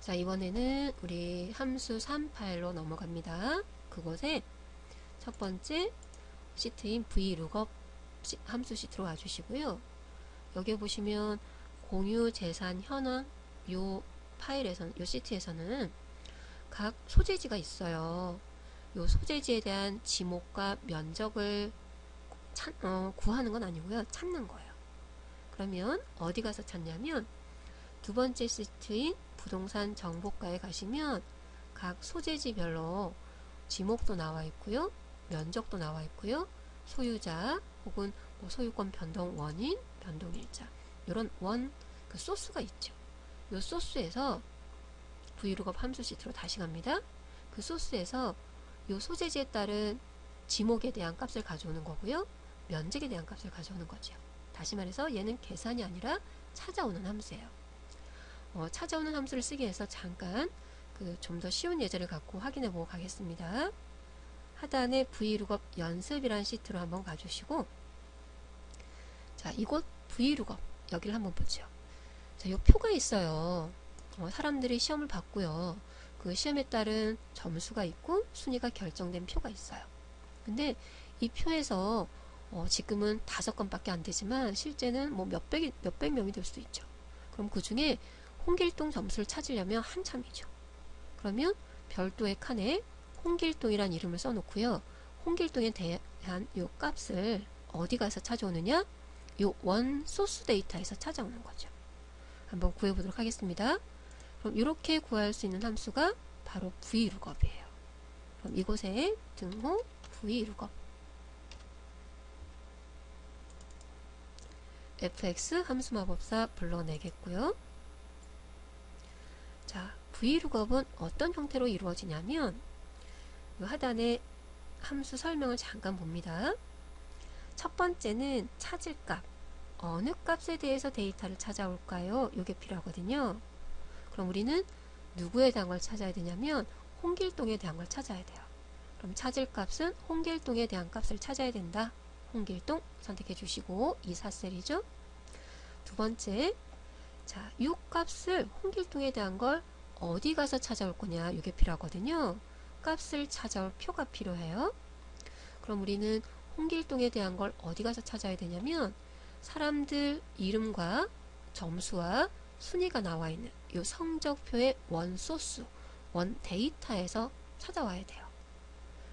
자, 이번에는 우리 함수 3 파일로 넘어갑니다. 그곳에 첫 번째 시트인 VLOOKUP 함수 시트로 와주시고요. 여기 보시면 공유 재산 현황 요 파일에서는, 요 시트에서는 각 소재지가 있어요. 요 소재지에 대한 지목과 면적을 구하는 건 아니고요. 찾는 거예요. 그러면 어디 가서 찾냐면 두 번째 시트인 부동산 정보과에 가시면 각 소재지별로 지목도 나와 있고요. 면적도 나와 있고요. 소유자 혹은 뭐 소유권 변동 원인, 변동일자 이런 그 소스가 있죠. 이 소스에서 VLOOKUP 함수 시트로 다시 갑니다. 그 소스에서 이 소재지에 따른 지목에 대한 값을 가져오는 거고요. 면적에 대한 값을 가져오는 거죠. 다시 말해서 얘는 계산이 아니라 찾아오는 함수예요. 찾아오는 함수를 쓰기 위해서 잠깐 좀 더 쉬운 예제를 갖고 확인해 보고 가겠습니다. 하단에 VLOOKUP 연습이란 시트로 한번 가주시고, 자, 이곳 VLOOKUP 여기를 한번 보죠. 자, 요 표가 있어요. 사람들이 시험을 봤고요. 그 시험에 따른 점수가 있고 순위가 결정된 표가 있어요. 근데 이 표에서 지금은 5건밖에 안 되지만 실제는 뭐 몇백 명이 될 수도 있죠. 그럼 그 중에 홍길동 점수를 찾으려면 한참이죠. 그러면 별도의 칸에 홍길동이란 이름을 써놓고요. 홍길동에 대한 요 값을 어디 가서 찾아오느냐? 요 원 소스 데이터에서 찾아오는 거죠. 한번 구해보도록 하겠습니다. 그럼 이렇게 구할 수 있는 함수가 바로 VLOOKUP이에요. 그럼 이곳에 등호 VLOOKUP fx 함수마법사 불러내겠고요. 자, VLOOKUP은 어떤 형태로 이루어지냐면 이 하단에 함수 설명을 잠깐 봅니다. 첫 번째는 찾을 값, 어느 값에 대해서 데이터를 찾아올까요? 이게 필요하거든요. 그럼 우리는 누구에 대한 걸 찾아야 되냐면 홍길동에 대한 걸 찾아야 돼요. 그럼 찾을 값은 홍길동에 대한 값을 찾아야 된다. 홍길동 선택해 주시고 24셀이죠. 두 번째, 자, 이 값을 홍길동에 대한 걸 어디 가서 찾아올 거냐, 이게 필요하거든요. 값을 찾아올 표가 필요해요. 그럼 우리는 홍길동에 대한 걸 어디 가서 찾아야 되냐면 사람들 이름과 점수와 순위가 나와 있는 이 성적표의 원 소스, 원 데이터에서 찾아와야 돼요.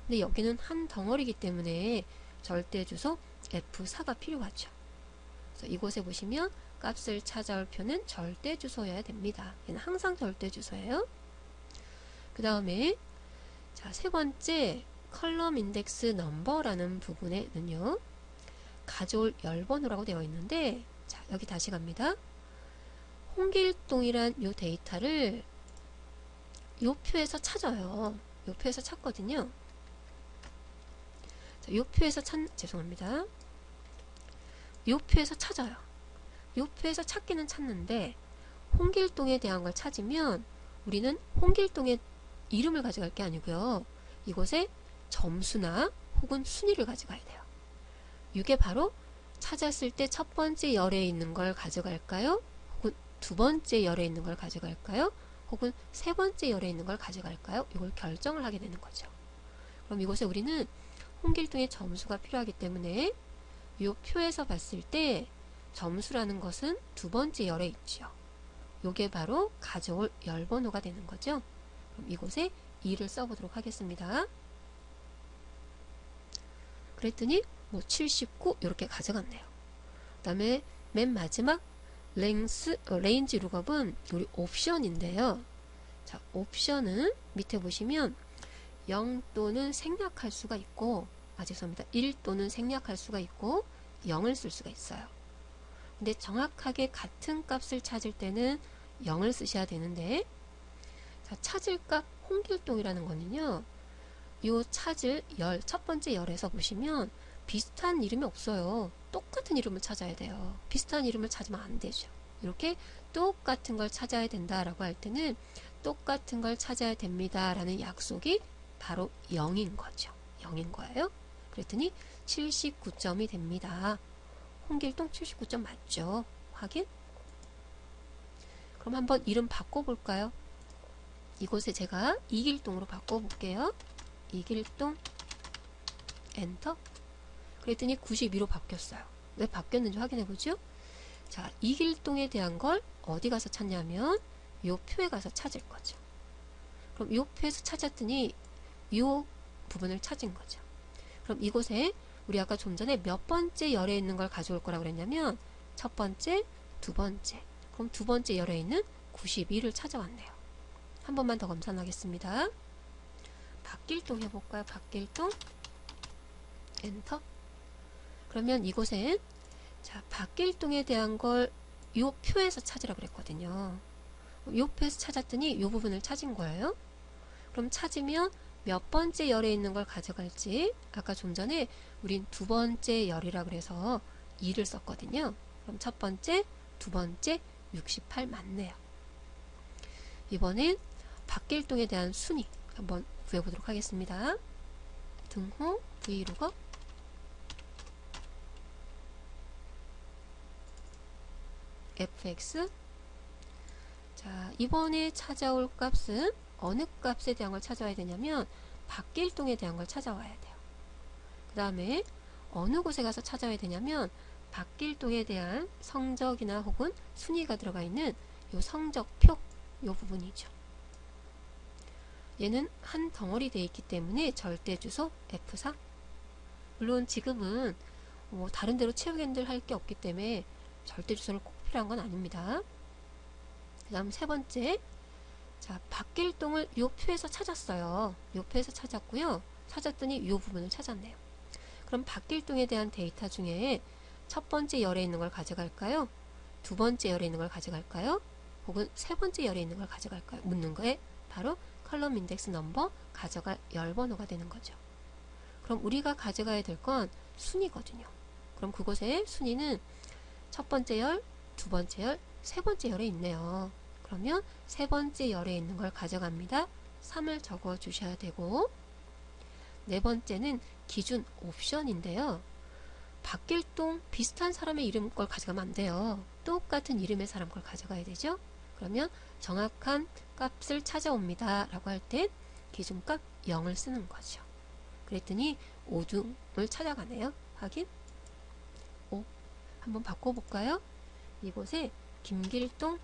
근데 여기는 한 덩어리이기 때문에 절대 주소 F4가 필요하죠. 그래서 이곳에 보시면 값을 찾아올 표는 절대 주소여야 됩니다. 얘는 항상 절대 주소예요. 그 다음에 자, 세 번째 컬럼 인덱스 넘버라는 부분에는요. 가져올 열번호라고 되어 있는데, 자, 여기 다시 갑니다. 홍길동이란 요 데이터를 요 표에서 찾아요. 요 표에서 찾거든요. 자, 요 표에서 죄송합니다. 요 표에서 찾아요. 요 표에서 찾기는 찾는데 홍길동에 대한 걸 찾으면 우리는 홍길동의 이름을 가져갈 게 아니고요. 이곳에 점수나 혹은 순위를 가져가야 돼요. 이게 바로 찾았을 때 첫 번째 열에 있는 걸 가져갈까요? 혹은 두 번째 열에 있는 걸 가져갈까요? 혹은 세 번째 열에 있는 걸 가져갈까요? 이걸 결정을 하게 되는 거죠. 그럼 이곳에 우리는 홍길동의 점수가 필요하기 때문에 이 표에서 봤을 때 점수라는 것은 두 번째 열에 있죠. 이게 바로 가져올 열번호가 되는 거죠. 그럼 이곳에 2를 써보도록 하겠습니다. 그랬더니 뭐 79 이렇게 가져갔네요. 그 다음에 맨 마지막 레인지 룩업은 우리 옵션인데요. 자, 옵션은 밑에 보시면 0 또는 생략할 수가 있고, 죄송합니다. 1 또는 생략할 수가 있고 0을 쓸 수가 있어요. 근데 정확하게 같은 값을 찾을 때는 0을 쓰셔야 되는데, 자, 찾을 값 홍길동이라는 거는요. 요 찾을 첫 번째 열에서 보시면 비슷한 이름이 없어요. 똑같은 이름을 찾아야 돼요. 비슷한 이름을 찾으면 안 되죠. 이렇게 똑같은 걸 찾아야 된다라고 할 때는 똑같은 걸 찾아야 됩니다 라는 약속이 바로 0인 거죠. 0인 거예요. 그랬더니 79점이 됩니다. 홍길동 79점 맞죠? 확인? 그럼 한번 이름 바꿔볼까요? 이곳에 제가 이길동으로 바꿔볼게요. 이길동 엔터. 그랬더니 92로 바뀌었어요. 왜 바뀌었는지 확인해보죠. 자, 이길동에 대한 걸 어디 가서 찾냐면 요 표에 가서 찾을 거죠. 그럼 요 표에서 찾았더니 요 부분을 찾은 거죠. 그럼 이곳에 우리 아까 좀 전에 몇 번째 열에 있는 걸 가져올 거라고 그랬냐면 첫 번째, 두 번째. 그럼 두 번째 열에 있는 92를 찾아왔네요. 한 번만 더 검사하겠습니다. 박길동 해볼까요? 박길동 엔터. 그러면 이곳엔 자, 박길동에 대한 걸 요 표에서 찾으라 그랬거든요. 요 표에서 찾았더니 요 부분을 찾은 거예요. 그럼 찾으면 몇 번째 열에 있는 걸 가져갈지, 아까 좀 전에 우린 두 번째 열이라 그래서 2를 썼거든요. 그럼 첫 번째, 두 번째 68 맞네요. 이번엔 박길동에 대한 순위 한번 구해보도록 하겠습니다. 등호 vlookup fx. 자, 이번에 찾아올 값은 어느 값에 대한 걸 찾아와야 되냐면 박길동에 대한 걸 찾아와야 돼요. 그 다음에 어느 곳에 가서 찾아와야 되냐면 박길동에 대한 성적이나 혹은 순위가 들어가 있는 요 성적표 요 부분이죠. 얘는 한 덩어리 되어 있기 때문에 절대 주소 F4. 물론 지금은 뭐 다른 데로 채우기들 할 게 없기 때문에 절대 주소를 꼭 필요한 건 아닙니다. 그 다음 세 번째, 자, 박길동을 요 표에서 찾았어요. 요 표에서 찾았고요. 찾았더니 요 부분을 찾았네요. 그럼 박길동에 대한 데이터 중에 첫 번째 열에 있는 걸 가져갈까요? 두 번째 열에 있는 걸 가져갈까요? 혹은 세 번째 열에 있는 걸 가져갈까요? 묻는 거에 바로 컬럼 인덱스 넘버 가져갈 열 번호가 되는 거죠. 그럼 우리가 가져가야 될 건 순위거든요. 그럼 그곳에 순위는 첫 번째 열, 두 번째 열, 세 번째 열에 있네요. 그러면 세 번째 열에 있는 걸 가져갑니다. 3을 적어 주셔야 되고, 네 번째는 기준 옵션인데요. 박길동 비슷한 사람의 이름 걸 가져가면 안 돼요. 똑같은 이름의 사람 걸 가져가야 되죠. 그러면 정확한 값을 찾아옵니다 라고 할 땐 기준값 0을 쓰는 거죠. 그랬더니 5등을 찾아가네요. 확인. 5 한번 바꿔볼까요? 이곳에 김길동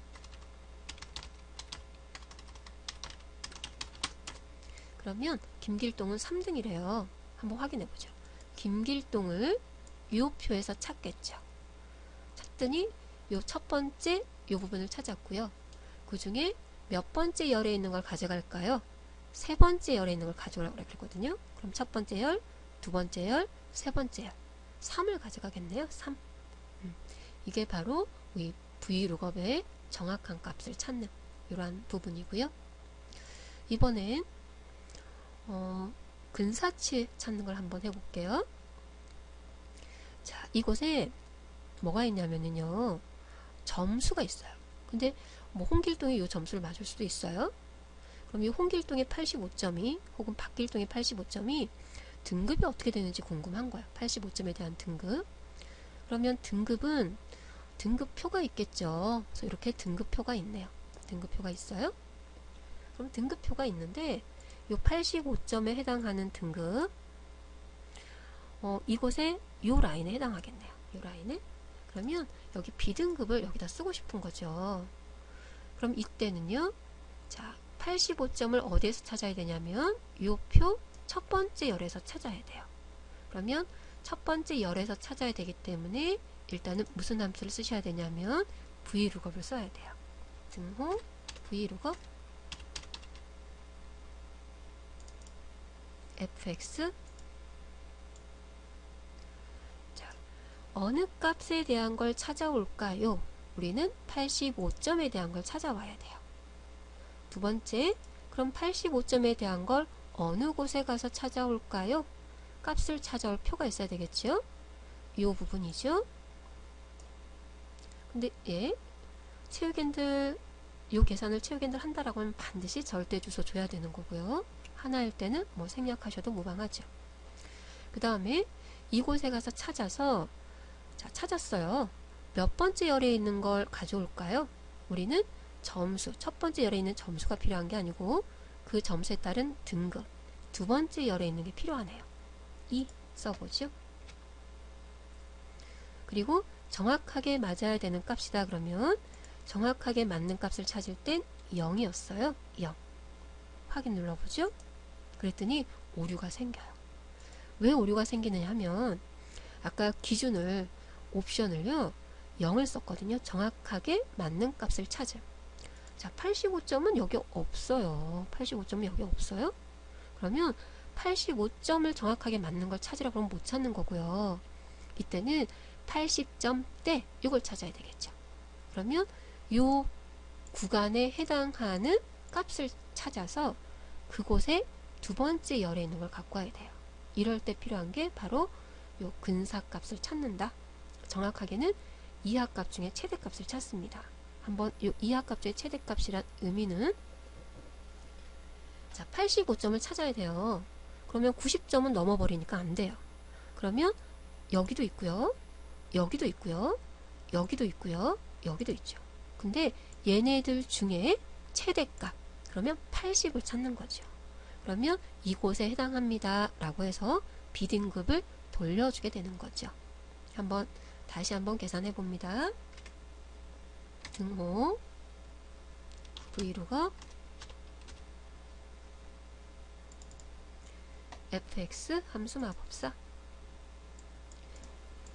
그러면 김길동은 3등이래요. 한번 확인해보죠. 김길동을 요 표에서 찾겠죠. 찾더니 요 첫 번째 요 부분을 찾았고요. 그 중에 몇 번째 열에 있는 걸 가져갈까요? 세 번째 열에 있는 걸 가져오라고 그랬거든요. 그럼 첫 번째 열, 두 번째 열, 세 번째 열 3을 가져가겠네요. 3. 이게 바로 우리 vlookup의 정확한 값을 찾는 이러한 부분이고요. 이번엔 근사치 찾는 걸 한번 해볼게요. 자, 이곳에 뭐가 있냐면요, 점수가 있어요. 근데 뭐 홍길동이 이 점수를 맞을 수도 있어요. 그럼 이 홍길동의 85점이 혹은 박길동의 85점이 등급이 어떻게 되는지 궁금한 거예요. 85점에 대한 등급. 그러면 등급은 등급표가 있겠죠. 그래서 이렇게 등급표가 있네요. 등급표가 있어요. 그럼 등급표가 있는데 이 85점에 해당하는 등급, 이곳에 이 라인에 해당하겠네요. 이 라인에. 그러면 여기 B등급을 여기다 쓰고 싶은 거죠. 그럼 이때는요, 자, 85점을 어디에서 찾아야 되냐면 이 표 첫 번째 열에서 찾아야 돼요. 그러면 첫 번째 열에서 찾아야 되기 때문에 일단은 무슨 함수를 쓰셔야 되냐면 vlookup을 써야 돼요. 등호 vlookup fx. 자, 어느 값에 대한 걸 찾아올까요? 우리는 85점에 대한 걸 찾아와야 돼요. 두 번째, 그럼 85점에 대한 걸 어느 곳에 가서 찾아올까요? 값을 찾아올 표가 있어야 되겠죠? 이 부분이죠. 근데 채우기들 이 계산을 채우기들 한다라고 하면 반드시 절대 주소 줘야 되는 거고요. 하나일 때는 뭐 생략하셔도 무방하죠. 그 다음에 이곳에 가서 찾아서, 자, 찾았어요. 몇 번째 열에 있는 걸 가져올까요? 우리는 점수, 첫 번째 열에 있는 점수가 필요한 게 아니고 그 점수에 따른 등급, 두 번째 열에 있는 게 필요하네요. 이 써보죠. 그리고 정확하게 맞아야 되는 값이다 그러면 정확하게 맞는 값을 찾을 땐 0이었어요. 0. 확인 눌러보죠. 그랬더니 오류가 생겨요. 왜 오류가 생기느냐 하면 아까 기준을 옵션을요 0을 썼거든요. 정확하게 맞는 값을 찾음. 자, 85점은 여기 없어요. 85점은 여기 없어요. 그러면 85점을 정확하게 맞는 걸 찾으라 그러면 못 찾는 거고요. 이때는 80점대 이걸 찾아야 되겠죠. 그러면 요 구간에 해당하는 값을 찾아서 그곳에 두 번째 열에 있는 걸 갖고 와야 돼요. 이럴 때 필요한 게 바로 요 근사값을 찾는다. 정확하게는 이하값 중에 최대값을 찾습니다. 한번 요 이하값 중에 최대값이란 의미는 자 85점을 찾아야 돼요. 그러면 90점은 넘어버리니까 안 돼요. 그러면 여기도 있고요. 여기도 있고요. 여기도 있고요. 여기도 있죠. 근데 얘네들 중에 최대값 그러면 80을 찾는 거죠. 그러면 이곳에 해당합니다 라고 해서 B등급을 돌려주게 되는 거죠. 다시 한번 계산해 봅니다. 등호 Vlookup fx 함수 마법사.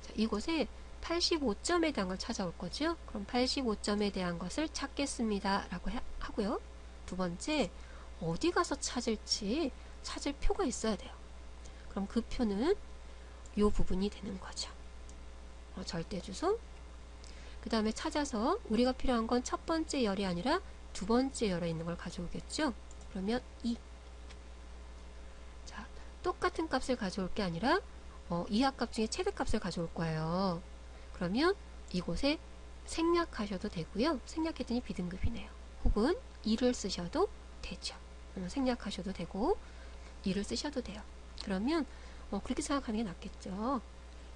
자, 이곳에 85점에 대한 걸 찾아올 거죠. 그럼 85점에 대한 것을 찾겠습니다 라고 하고요. 두 번째, 어디 가서 찾을지 찾을 표가 있어야 돼요. 그럼 그 표는 이 부분이 되는 거죠. 절대주소. 그 다음에 찾아서 우리가 필요한 건 첫 번째 열이 아니라 두 번째 열에 있는 걸 가져오겠죠. 그러면 2. 자, 똑같은 값을 가져올 게 아니라 이하값 중에 최대값을 가져올 거예요. 그러면 이곳에 생략하셔도 되고요. 생략했더니 B등급이네요. 혹은 2를 쓰셔도 되죠. 생략하셔도 되고 2를 쓰셔도 돼요. 그러면 그렇게 생각하는 게 낫겠죠.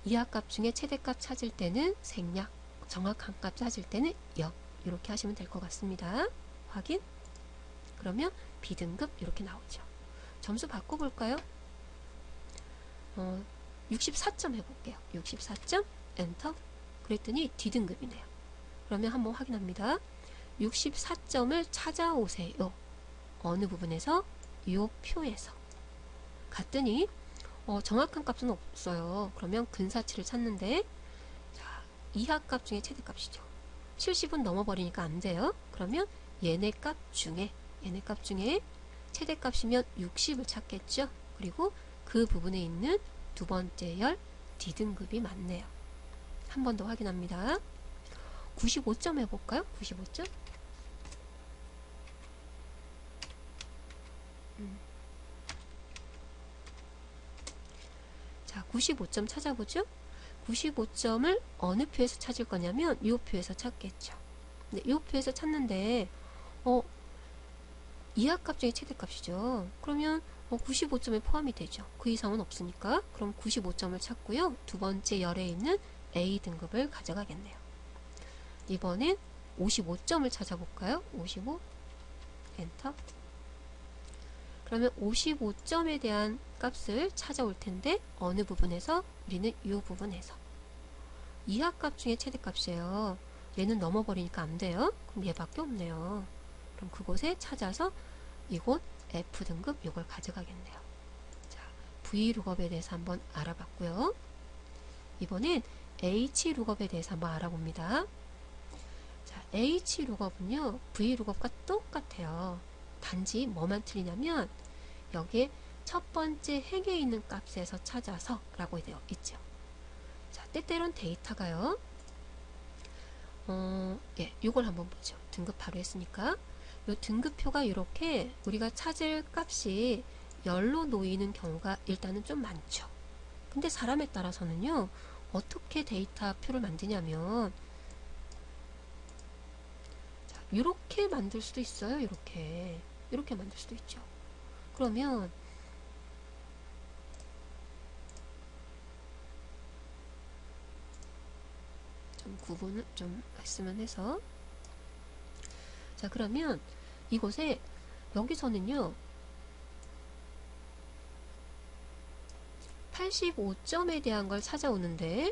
이하값 중에 최대값 찾을 때는 생략, 정확한 값 찾을 때는 0 이렇게 하시면 될 것 같습니다. 확인. 그러면 B등급 이렇게 나오죠. 점수 바꿔볼까요? 64점 해볼게요. 64점 엔터. 그랬더니 D등급이네요. 그러면 한번 확인합니다. 64점을 찾아오세요. 어느 부분에서? 요 표에서. 갔더니 정확한 값은 없어요. 그러면 근사치를 찾는데 자, 이하값 중에 최대값이죠. 70은 넘어버리니까 안 돼요. 그러면 얘네 값 중에 최대값이면 60을 찾겠죠. 그리고 그 부분에 있는 두 번째 열 D등급이 맞네요. 한 번 더 확인합니다. 95점 해볼까요? 95점? 자, 95점 찾아보죠. 95점을 어느 표에서 찾을 거냐면 이 표에서 찾겠죠. 네, 이 표에서 찾는데 이하값 중에 최대값이죠. 그러면 95점에 포함이 되죠. 그 이상은 없으니까. 그럼 95점을 찾고요. 두 번째 열에 있는 A등급을 가져가겠네요. 이번엔 55점을 찾아볼까요? 55 엔터. 그러면 55점에 대한 값을 찾아올 텐데 어느 부분에서? 우리는 이 부분에서. 이하값 중에 최대값이에요. 얘는 넘어버리니까 안 돼요. 그럼 얘밖에 없네요. 그럼 그곳에 찾아서 이곳 F등급 이걸 가져가겠네요. 자, Vlookup에 대해서 한번 알아봤고요. 이번엔 Hlookup에 대해서 한번 알아봅니다. 자, Hlookup은요 Vlookup과 똑같아요. 단지 뭐만 틀리냐면 여기에 첫 번째 행에 있는 값에서 찾아서 라고 되어 있죠. 자, 때때론 데이터가요. 예, 이걸 한번 보죠. 등급 바로 했으니까. 요 등급표가 이렇게 우리가 찾을 값이 열로 놓이는 경우가 일단은 좀 많죠. 근데 사람에 따라서는요, 어떻게 데이터표를 만드냐면, 자, 이렇게 만들 수도 있어요. 이렇게 만들 수도 있죠. 그러면 좀 구분을 좀 했으면 해서 자, 그러면 이곳에 여기서는요 85점에 대한 걸 찾아오는데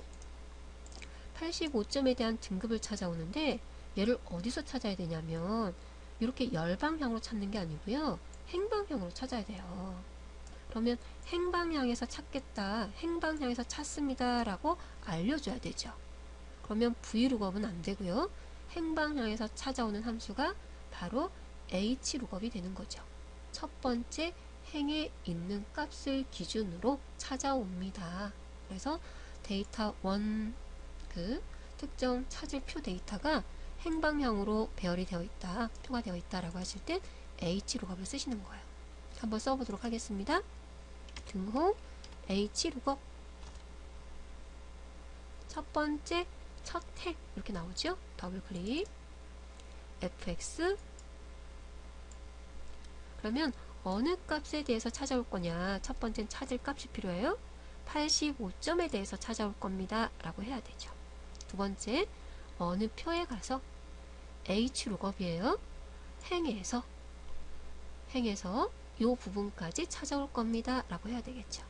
85점에 대한 등급을 찾아오는데 얘를 어디서 찾아야 되냐면 이렇게 열방향으로 찾는 게 아니고요 행방향으로 찾아야 돼요. 그러면 행방향에서 찾겠다, 행방향에서 찾습니다 라고 알려줘야 되죠. 그러면 vlookup은 안 되고요 행방향에서 찾아오는 함수가 바로 hlookup이 되는 거죠. 첫 번째 행에 있는 값을 기준으로 찾아옵니다. 그래서 데이터 1 그 특정 찾을 표 데이터가 행방향으로 배열이 되어 있다, 표가 되어 있다라고 하실 땐 hlookup을 쓰시는 거예요. 한번 써보도록 하겠습니다. 등호 hlook 첫 번째 첫 행 이렇게 나오죠. 더블 클릭 fx 그러면 어느 값에 대해서 찾아올 거냐. 첫 번째는 찾을 값이 필요해요. 85점에 대해서 찾아올 겁니다 라고 해야 되죠. 두 번째 어느 표에 가서 hlookup이에요. 행에서 요 부분까지 찾아올 겁니다 라고 해야 되겠죠.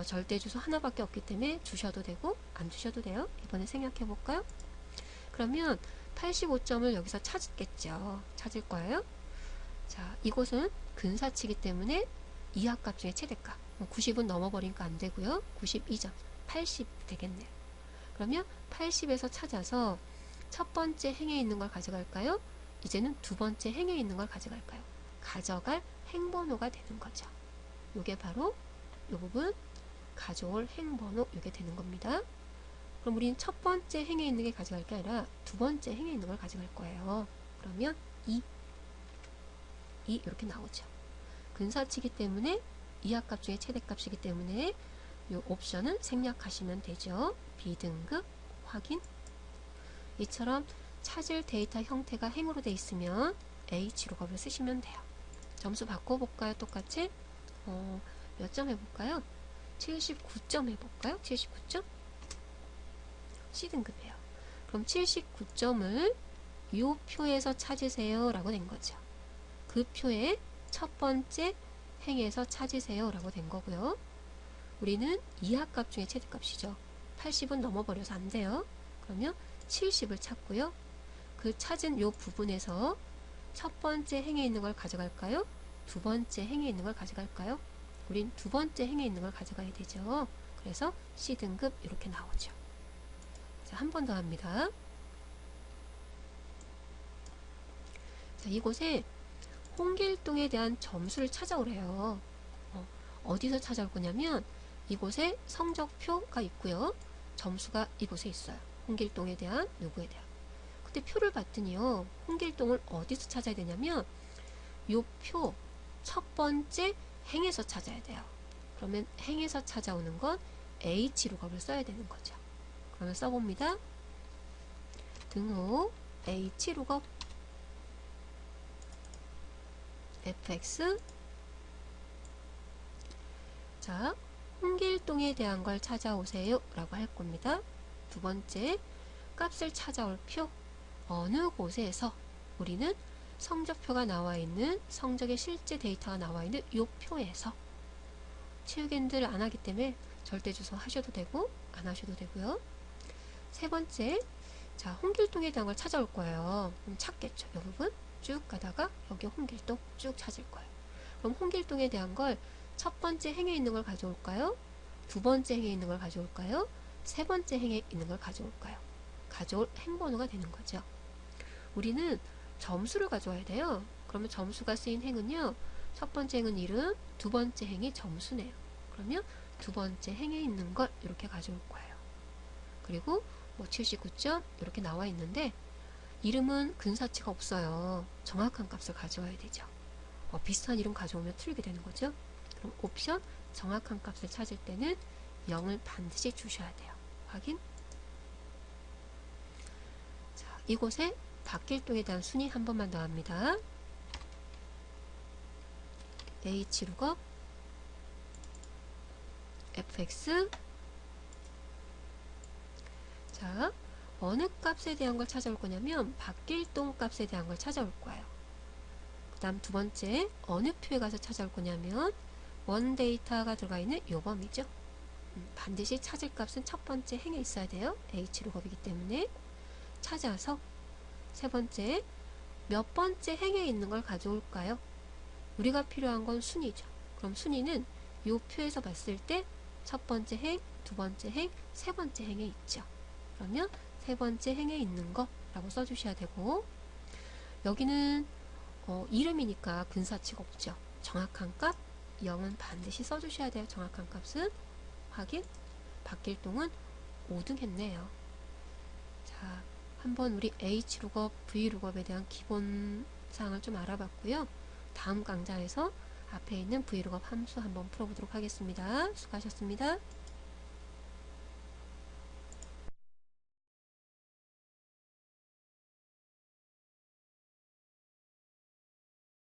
절대 주소 하나밖에 없기 때문에 주셔도 되고 안 주셔도 돼요. 이번에 생각해 볼까요? 그러면 85점을 여기서 찾겠죠. 찾을 거예요. 자, 이곳은 근사치기 때문에 이하값 중에 최대값 90은 넘어버리니까 안 되고요. 92점 80 되겠네요. 그러면 80에서 찾아서 첫 번째 행에 있는 걸 가져갈까요? 이제는 두 번째 행에 있는 걸 가져갈까요? 가져갈 행번호가 되는 거죠. 요게 바로 요 부분 가져올 행번호 요게 되는 겁니다. 그럼 우리는 첫 번째 행에 있는 게 가져갈 게 아니라 두 번째 행에 있는 걸 가져갈 거예요. 그러면 2 이렇게 나오죠. 근사치기 때문에 이하값 중에 최대값이기 때문에 이 옵션은 생략하시면 되죠. B등급 확인. 이처럼 찾을 데이터 형태가 행으로 되어 있으면 hlookup을 쓰시면 돼요. 점수 바꿔볼까요? 똑같이 몇 점 해볼까요? 79점 해볼까요? 79점? C등급이에요. 그럼 79점을 이 표에서 찾으세요 라고 된 거죠. 그 표의 첫 번째 행에서 찾으세요 라고 된 거고요. 우리는 이하값 중에 최대값이죠. 80은 넘어버려서 안 돼요. 그러면 70을 찾고요. 그 찾은 요 부분에서 첫 번째 행에 있는 걸 가져갈까요? 두 번째 행에 있는 걸 가져갈까요? 우린 두 번째 행에 있는 걸 가져가야 되죠. 그래서 C등급 이렇게 나오죠. 자, 한 번 더 합니다. 자, 이곳에 홍길동에 대한 점수를 찾아오래요. 어디서 찾아올 거냐면 이곳에 성적표가 있고요. 점수가 이곳에 있어요. 홍길동에 대한 누구에 대한. 근데 표를 봤더니요. 홍길동을 어디서 찾아야 되냐면 요 표 첫 번째 행에서 찾아야 돼요. 그러면 행에서 찾아오는 건 hlookup을 써야 되는 거죠. 그러면 써봅니다. 등호 hlook fx 자, 홍길동에 대한 걸 찾아오세요 라고 할 겁니다. 두 번째 값을 찾아올 표 어느 곳에서 우리는 성적표가 나와 있는 성적의 실제 데이터가 나와 있는 이 표에서 치우겐들을 안 하기 때문에 절대 주소 하셔도 되고 안 하셔도 되고요. 세 번째 자 홍길동에 대한 걸 찾아올 거예요. 그럼 찾겠죠. 이 부분 쭉 가다가 여기 홍길동 쭉 찾을 거예요. 그럼 홍길동에 대한 걸 첫 번째 행에 있는 걸 가져올까요? 두 번째 행에 있는 걸 가져올까요? 세 번째 행에 있는 걸 가져올까요? 가져올 행번호가 되는 거죠. 우리는 점수를 가져와야 돼요. 그러면 점수가 쓰인 행은요. 첫 번째 행은 이름, 두 번째 행이 점수네요. 그러면 두 번째 행에 있는 걸 이렇게 가져올 거예요. 그리고 뭐 79점 이렇게 나와 있는데 이름은 근사치가 없어요. 정확한 값을 가져와야 되죠. 비슷한 이름 가져오면 틀리게 되는 거죠. 그럼 옵션 정확한 값을 찾을 때는 0을 반드시 주셔야 돼요. 확인. 자, 이곳에 박길동에 대한 순위 한 번만 더 합니다. hlook fx 자 어느 값에 대한 걸 찾아올 거냐면 박길동 값에 대한 걸 찾아올 거예요. 그 다음 두 번째, 어느 표에 가서 찾아올 거냐면 원 데이터가 들어가 있는 요 범위죠. 반드시 찾을 값은 첫 번째 행에 있어야 돼요. H룩업이기 때문에. 찾아서 세 번째, 몇 번째 행에 있는 걸 가져올까요? 우리가 필요한 건 순위죠. 그럼 순위는 요 표에서 봤을 때 첫 번째 행, 두 번째 행, 세 번째 행에 있죠. 그러면 세 번째 행에 있는 거라고 써주셔야 되고, 여기는 이름이니까 근사치가 없죠. 정확한 값 0은 반드시 써주셔야 돼요. 정확한 값은 확인. 박길동은 5등 했네요. 자, 한번 우리 H룩업, V룩업에 대한 기본 사항을 좀 알아봤고요. 다음 강좌에서 앞에 있는 V룩업 함수 한번 풀어보도록 하겠습니다. 수고하셨습니다.